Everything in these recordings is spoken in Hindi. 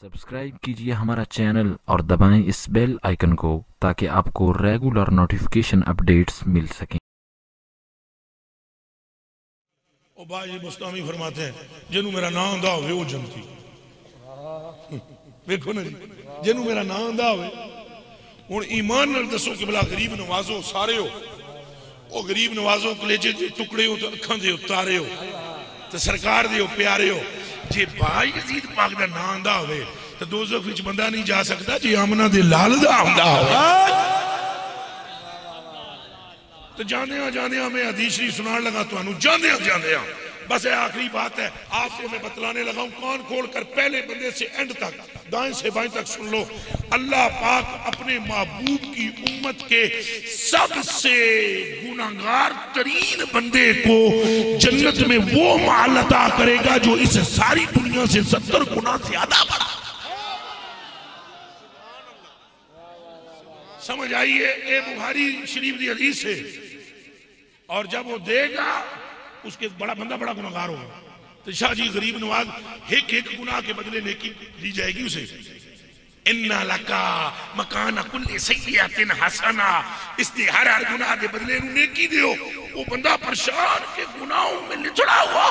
सब्सक्राइब कीजिए हमारा चैनल और दबाएं इस बेल आइकन को ताकि आपको रेगुलर नोटिफिकेशन अपडेट्स मिल सकें। ओ भाई मुस्तामी फरमाते हैं जिन्हों मेरा नाम आंदा होवे वो जन्नती। देखो ना जी, जिन्हों मेरा नाम आंदा होवे हुण ईमान नाल दसो कि भला गरीब नवाजो सारे हो, ओ गरीब नवाजो कलेजे दे टुकड़े हो तो अखां दे उतारे हो तो सरकार दे हो प्यारे हो। जे भाई यजीद पाक दा नाम आंदा होवे तो दोज़ख विच बंदा नहीं जा सकता जे आमना दे लाल दा आंदा होवे। तो जाने मैं हदीस शरीफ सुनान लगा तुहानू जाने बस आखिरी बात है आपसे मैं बतलाने लगा हूं। कान खोल कर पहले बंदे से एंड तक, दाएं से बाएं तक सुन लो। अल्लाह पाक अपने महबूब की उम्मत के सबसे गुनाहगार तरीन बंदे को जन्नत में वो महल अता करेगा जो इस सारी दुनिया से 70 गुना ज्यादा बड़ा। समझ आइए, ये बुखारी शरीफ की हदीस है। और जब वो देगा उसके बड़ा बंदा बड़ा गुनाहगार होगा तो शाह जी गरीब नवाज एक गुनाह के बदले नेकी दी जाएगी उसे। इन्ना लका मकान कुल्ली सय्यतिन हसना, इसने हर गुनाह के बदले नेकी दियो। वो बंदा परेशान के गुनाहों में लिथड़ा हुआ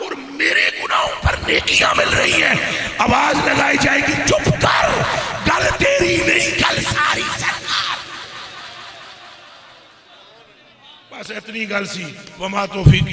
और मेरे गुनाहों पर नेकियां मिल रही है। आवाज लगाई जाएगी चुप कर, गल तेरी नहीं गल सारी सरकार। बस इतनी गल सी। वमा तौफीक